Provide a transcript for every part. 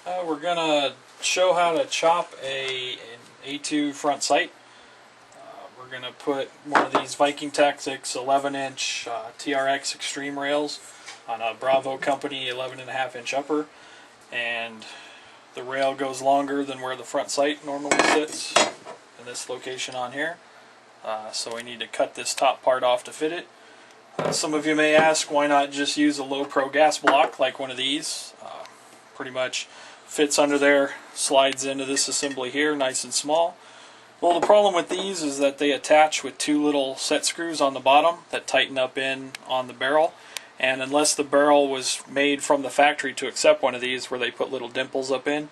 We're gonna show how to chop an A2 front sight. We're gonna put one of these Viking Tactics 11-inch TRX Extreme rails on a Bravo Company 11.5-inch upper, and the rail goes longer than where the front sight normally sits in this location on here. So we need to cut this top part off to fit it. Some of you may ask, why not just use a low pro gas block like one of these? Pretty much fits under there, slides into this assembly here, nice and small. Well, the problem with these is that they attach with two little set screws on the bottom that tighten up in on the barrel, and unless the barrel was made from the factory to accept one of these where they put little dimples up in,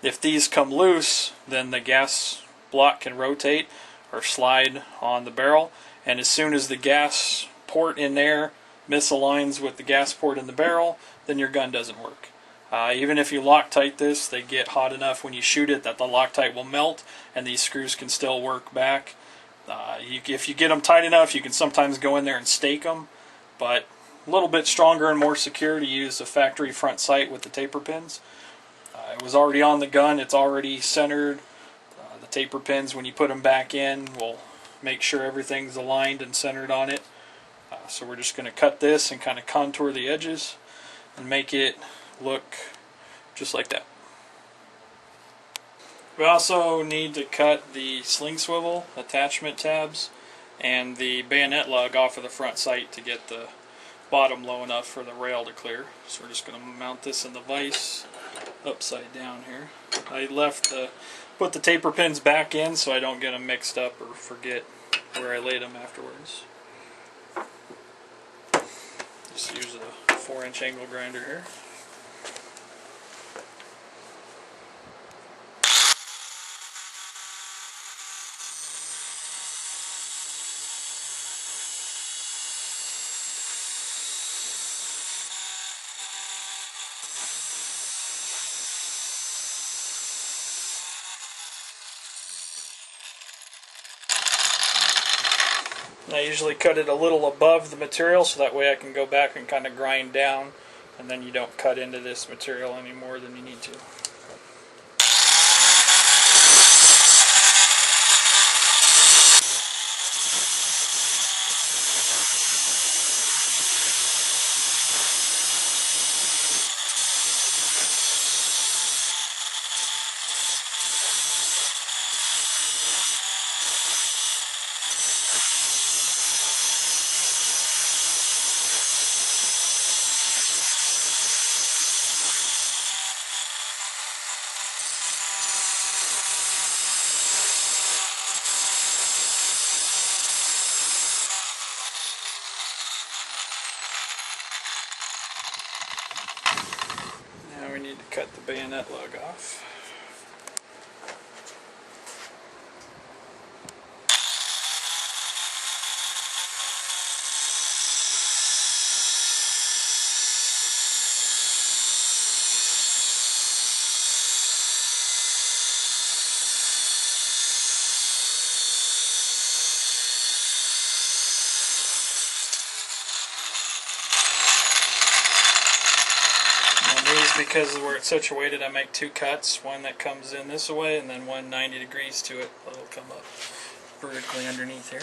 if these come loose, then the gas block can rotate or slide on the barrel, and as soon as the gas port in there misaligns with the gas port in the barrel, then your gun doesn't work. Even if you Loctite this, they get hot enough when you shoot it that the Loctite will melt and these screws can still work back. If you get them tight enough, you can sometimes go in there and stake them, but a little bit stronger and more secure to use a factory front sight with the taper pins. It was already on the gun, it's already centered. The taper pins, when you put them back in, will make sure everything's aligned and centered on it. So we're just going to cut this and kind of contour the edges and make it look just like that. We also need to cut the sling swivel attachment tabs and the bayonet lug off of the front sight to get the bottom low enough for the rail to clear. So we're just going to mount this in the vise upside down here. I put the taper pins back in so I don't get them mixed up or forget where I laid them afterwards. Just use a 4-inch angle grinder here. I usually cut it a little above the material so that way I can go back and kind of grind down, and then you don't cut into this material any more than you need to. Now we need to cut the bayonet lug off. Because of where it's situated, I make two cuts, one that comes in this way and then one 90 degrees to it. It'll come up vertically underneath here.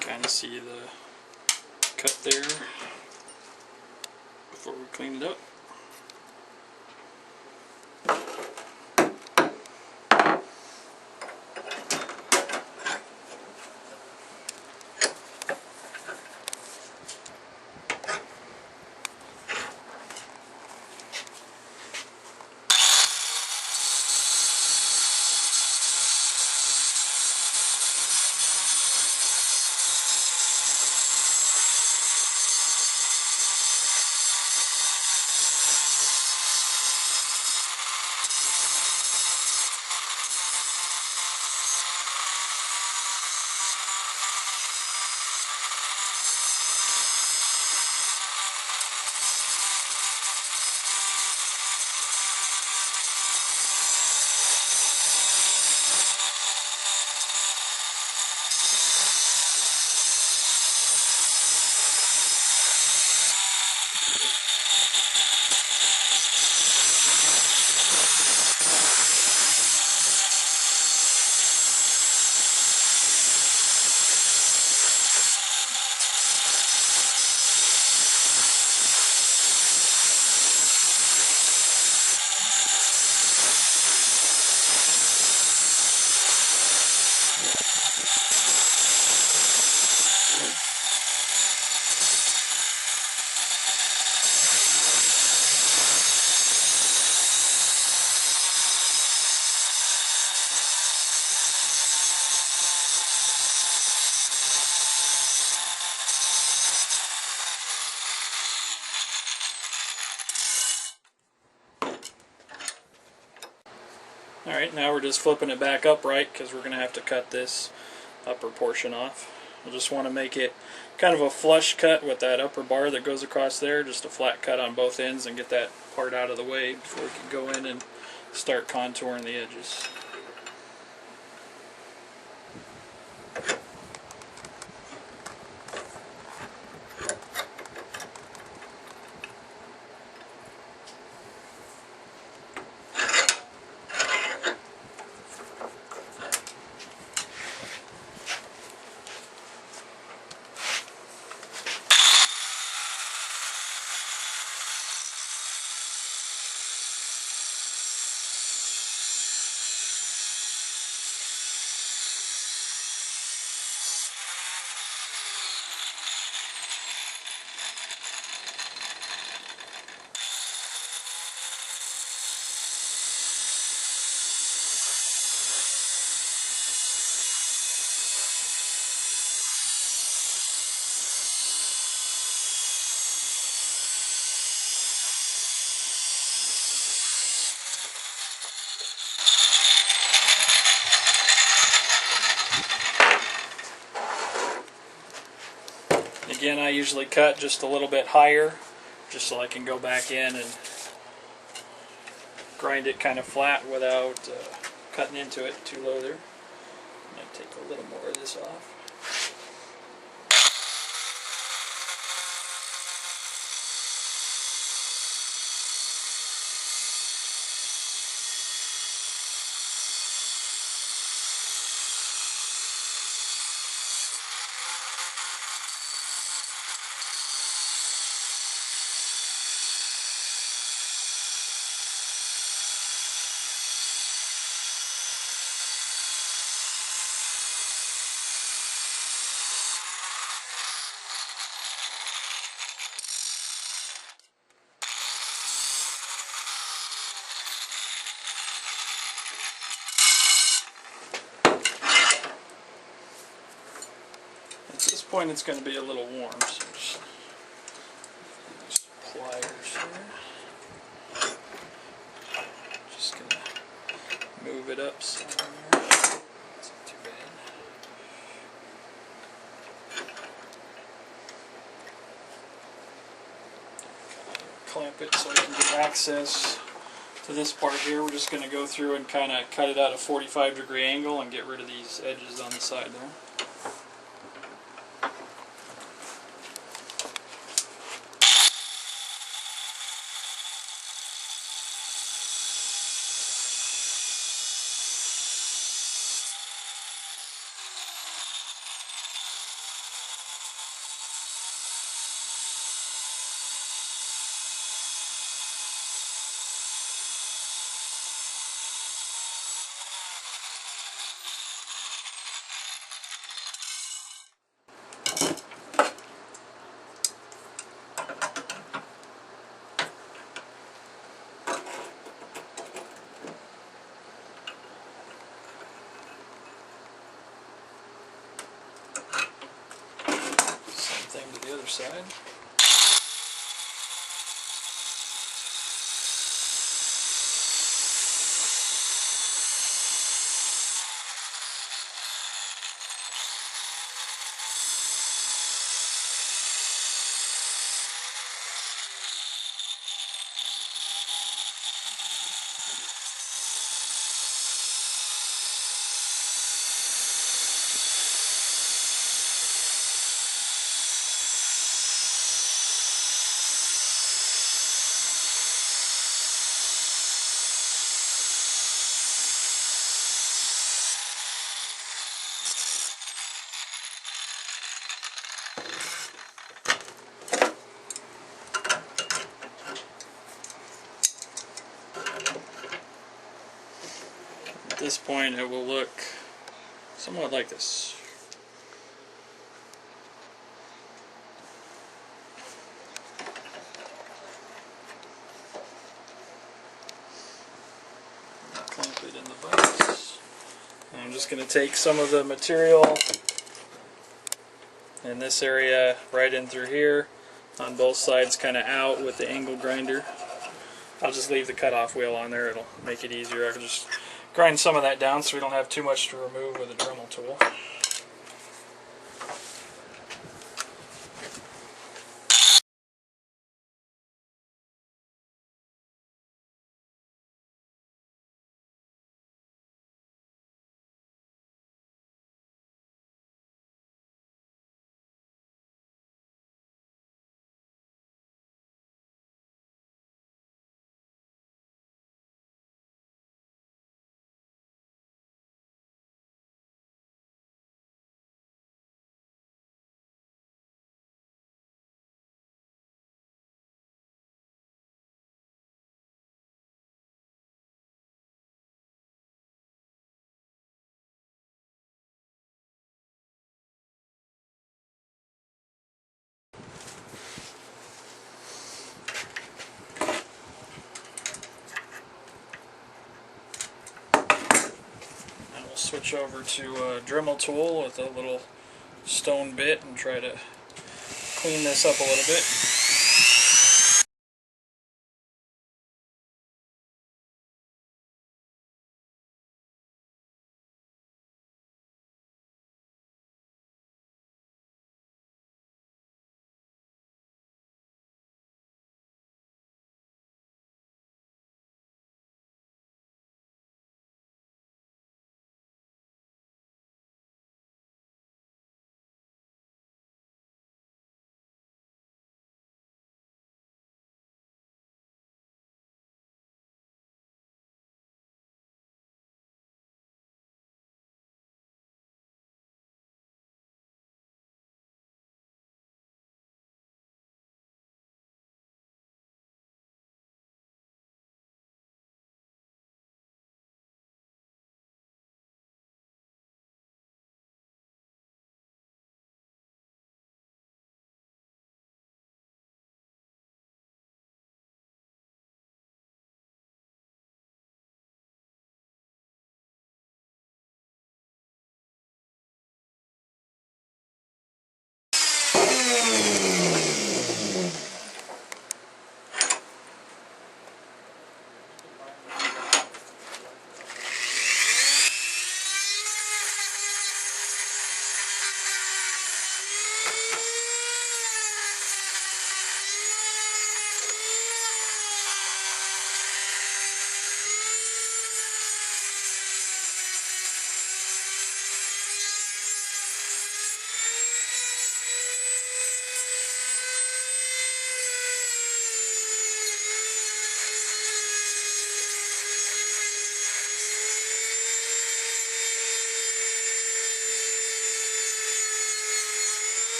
Kind of see the cut there before we clean it up. Alright, now we're just flipping it back upright because we're going to have to cut this upper portion off. We'll just want to make it kind of a flush cut with that upper bar that goes across there, just a flat cut on both ends, and get that part out of the way before we can go in and start contouring the edges. Again, I usually cut just a little bit higher, just so I can go back in and grind it kind of flat without cutting into it too low there. I'm going to take a little more of this off. At this point it's going to be a little warm, so just pliers here. Just going to move it up some there. That's not too bad. Clamp it so I can get access to this part here. We're just going to go through and kind of cut it at a 45-degree angle and get rid of these edges on the side there. Same thing to the other side. At this point it will look somewhat like this. Clamp it in the vise. I'm just going to take some of the material in this area right in through here, on both sides kind of out with the angle grinder. I'll just leave the cutoff wheel on there, it'll make it easier. I can just grind some of that down so we don't have too much to remove with a Dremel tool. Switch over to a Dremel tool with a little stone bit and try to clean this up a little bit.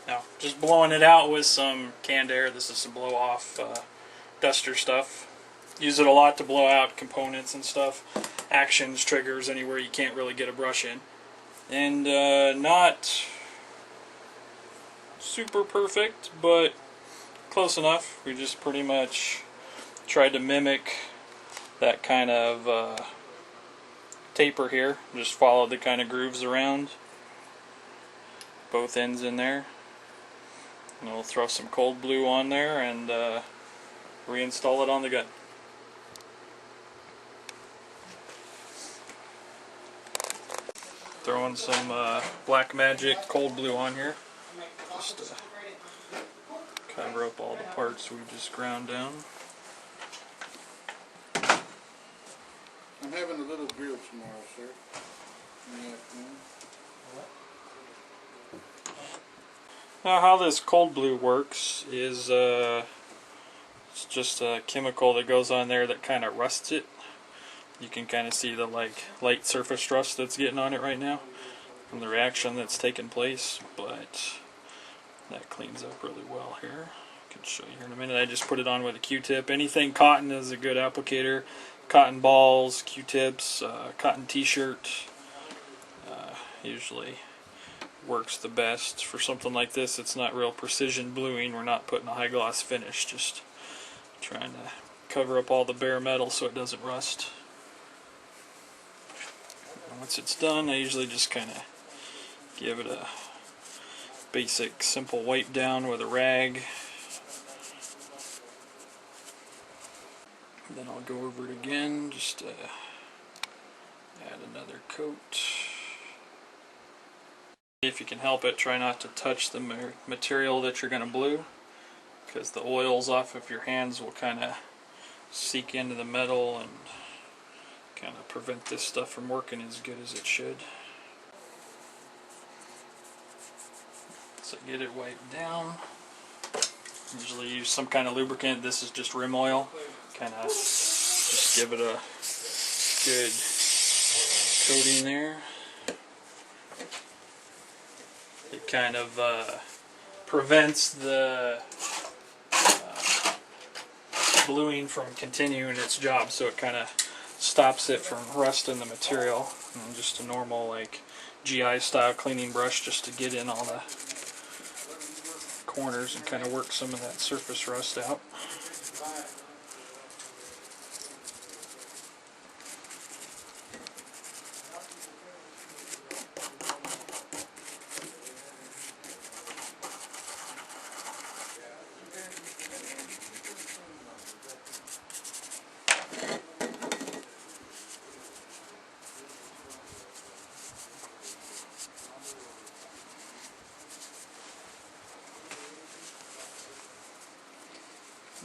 Now, just blowing it out with some canned air. This is some blow-off duster stuff. Use it a lot to blow out components and stuff. Actions, triggers, anywhere you can't really get a brush in. And not super perfect, but close enough. We just pretty much tried to mimic that kind of taper here. Just follow the kind of grooves around both ends in there. And we'll throw some cold blue on there and reinstall it on the gun. Throwing some Black Magic cold blue on here, just to cover up all the parts we just ground down. I'm having a little grill tomorrow, sir. In the afternoon. Now, how this cold blue works is it's just a chemical that goes on there that kind of rusts it. You can kind of see the light surface rust that's getting on it right now from the reaction that's taking place, but that cleans up really well here. Can show you here in a minute. I just put it on with a Q-tip. Anything cotton is a good applicator. Cotton balls, Q-tips, cotton t-shirt usually works the best. For something like this, it's not real precision bluing. We're not putting a high gloss finish, just trying to cover up all the bare metal so it doesn't rust. And once it's done, I usually just kind of give it a basic simple wipe down with a rag. Then I'll go over it again, just to add another coat. If you can help it, try not to touch the material that you're going to blue, because the oils off of your hands will kind of seep into the metal and kind of prevent this stuff from working as good as it should. So get it wiped down. Usually use some kind of lubricant. This is just rim oil. Kind of just give it a good coating there. It kind of prevents the bluing from continuing its job, so it kind of stops it from rusting the material. And just a normal like GI style cleaning brush just to get in all the corners and kind of work some of that surface rust out.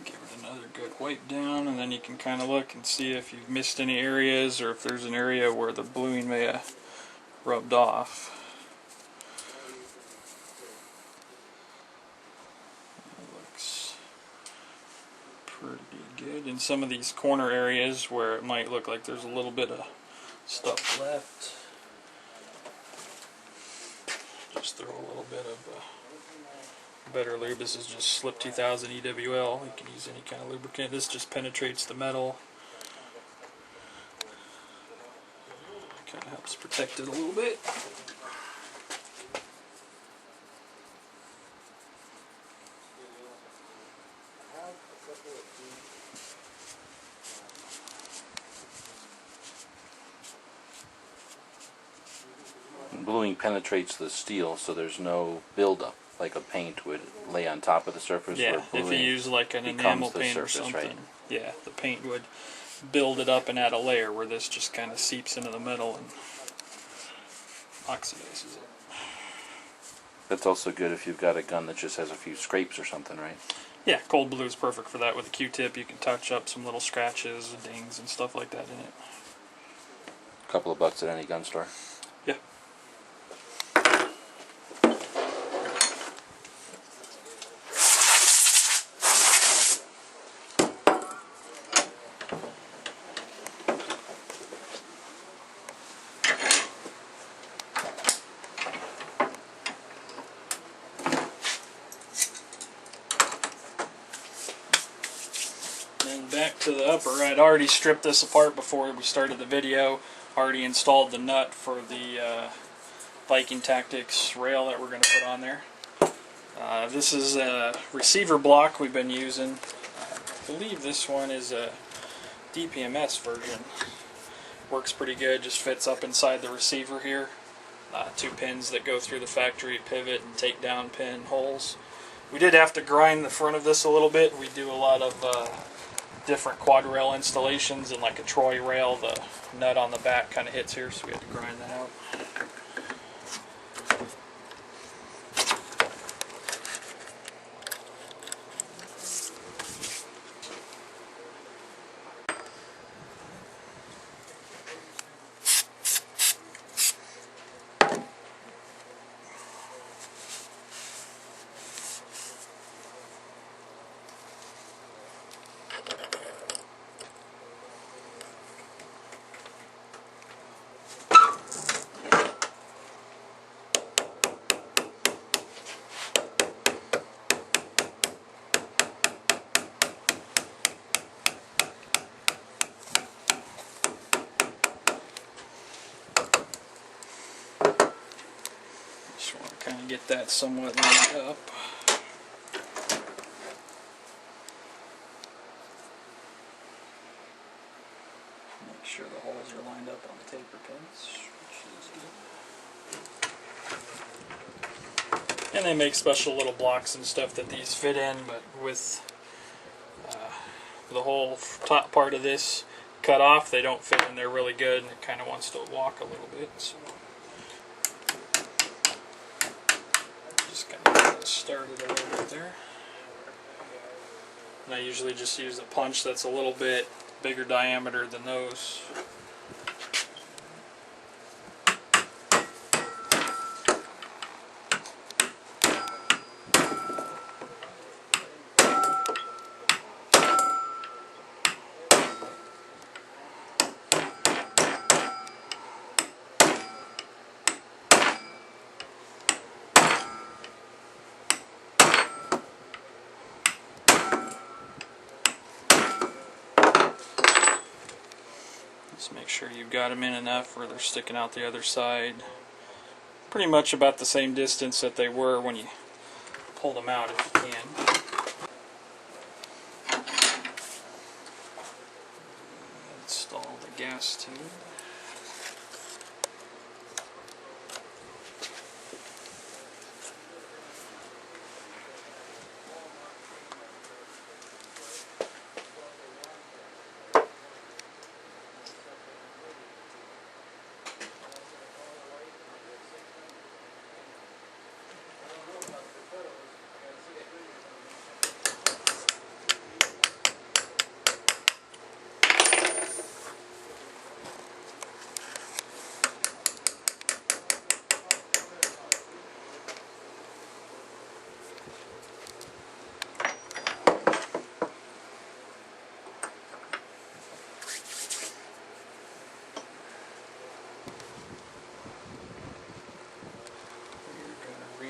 Give it another good wipe down, and then you can kind of look and see if you've missed any areas or if there's an area where the bluing may have rubbed off. It looks pretty good. In some of these corner areas where it might look like there's a little bit of stuff left, just throw a little bit of better lube. This is just Slip 2000 EWL. You can use any kind of lubricant. This just penetrates the metal. Kind of helps protect it a little bit. Bluing penetrates the steel, so there's no buildup like a paint would lay on top of the surface. Yeah, where if you use like an enamel paint surface, or something, right? Yeah, the paint would build it up and add a layer, where this just kind of seeps into the metal and oxidizes it. That's also good if you've got a gun that just has a few scrapes or something, right? Yeah, cold blue is perfect for that. With a Q-tip, you can touch up some little scratches, dings, and stuff like that in it. A couple of bucks at any gun store. Yeah. Then back to the upper. I'd already stripped this apart before we started the video. Already installed the nut for the Viking Tactics rail that we're going to put on there. This is a receiver block we've been using. I believe this one is a DPMS version. Works pretty good, just fits up inside the receiver here. 2 pins that go through the factory pivot and take down pin holes. We did have to grind the front of this a little bit. We do a lot of different quad rail installations, and like a Troy rail, the nut on the back kind of hits here, so we had to grind that out. get that somewhat lined up. Make sure the holes are lined up on the taper pins, which is good. And they make special little blocks and stuff that these fit in, but with the whole top part of this cut off, they don't fit in there really good, and it kind of wants to walk a little bit. So just kind of get it started a little bit there. And I usually just use a punch that's a little bit bigger diameter than those. Just make sure you've got them in enough where they're sticking out the other side. Pretty much about the same distance that they were when you pulled them out, if you can. Install the gas tube.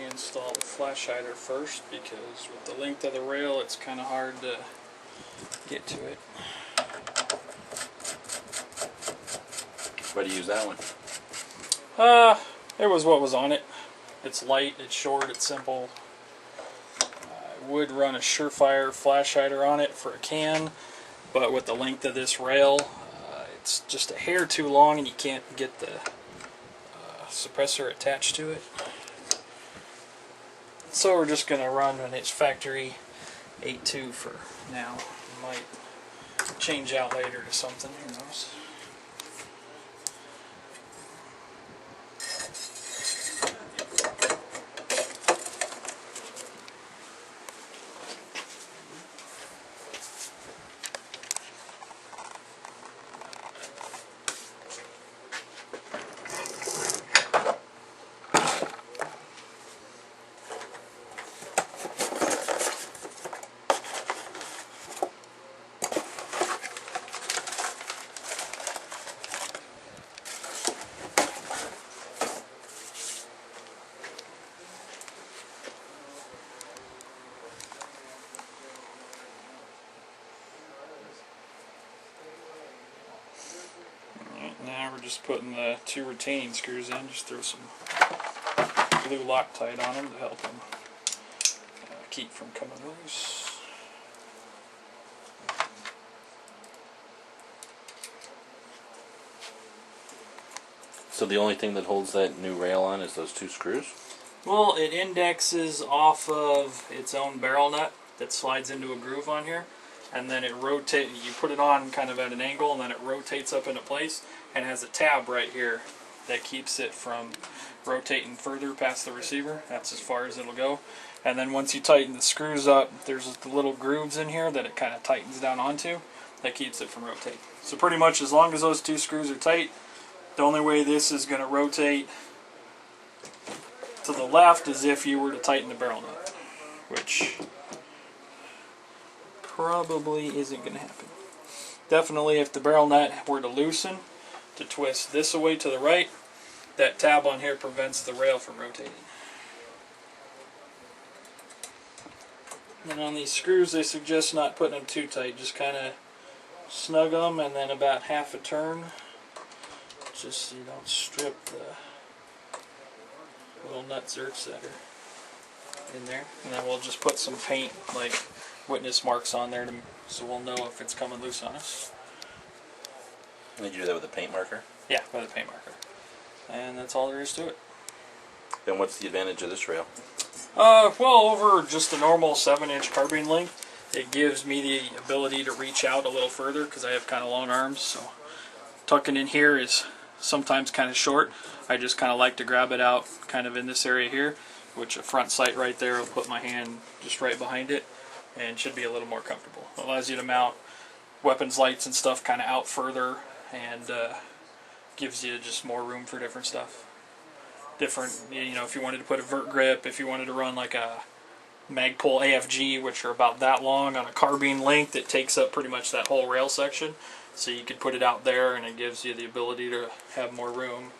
Install the flash hider first, because with the length of the rail it's kind of hard to get to it. Why do you use that one? It was what was on it. It's light, it's short, it's simple. I would run a Surefire flash hider on it for a can, but with the length of this rail, it's just a hair too long and you can't get the suppressor attached to it. So we're just going to run an its factory 8.2 for now. Might change out later to something, who knows. Now we're just putting the 2 retaining screws in. Just throw some glue Loctite on them to help them keep from coming loose. So the only thing that holds that new rail on is those 2 screws? Well, it indexes off of its own barrel nut that slides into a groove on here, and then it rotates. You put it on kind of at an angle, and then it rotates up into place, and has a tab right here that keeps it from rotating further past the receiver. That's as far as it'll go. And then once you tighten the screws up, there's the little grooves in here that it kind of tightens down onto. That keeps it from rotating. So pretty much as long as those 2 screws are tight, the only way this is going to rotate to the left is if you were to tighten the barrel nut, which probably isn't going to happen. Definitely if the barrel nut were to loosen, to twist this away to the right, that tab on here prevents the rail from rotating. And on these screws, they suggest not putting them too tight. Just kind of snug them, and then about half a turn, just so you don't strip the little nut zerks that are in there, and then we'll just put some paint, like witness marks on there, so we'll know if it's coming loose on us. Did you do that with a paint marker? Yeah, with a paint marker. And that's all there is to it. Then what's the advantage of this rail? Well, over just a normal 7-inch carbine length, it gives me the ability to reach out a little further because I have kind of long arms. So tucking in here is sometimes kind of short. I just kind of like to grab it out kind of in this area here, which a front sight right there, I'll put my hand just right behind it and should be a little more comfortable. It allows you to mount weapons lights and stuff kind of out further, and gives you just more room for different stuff. Different, you know, if you wanted to put a vert grip, if you wanted to run like a Magpul AFG, which are about that long on a carbine length, it takes up pretty much that whole rail section. So you could put it out there and it gives you the ability to have more room.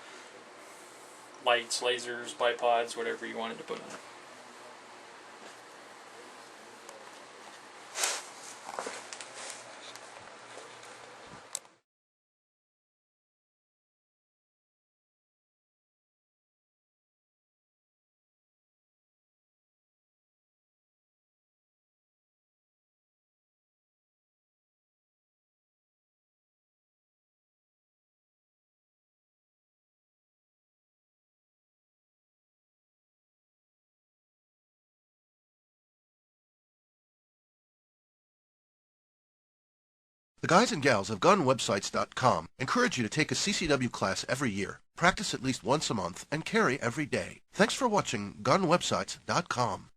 Lights, lasers, bipods, whatever you wanted to put on it. The guys and gals of GunWebsites.com encourage you to take a CCW class every year, practice at least once a month, and carry every day. Thanks for watching GunWebsites.com.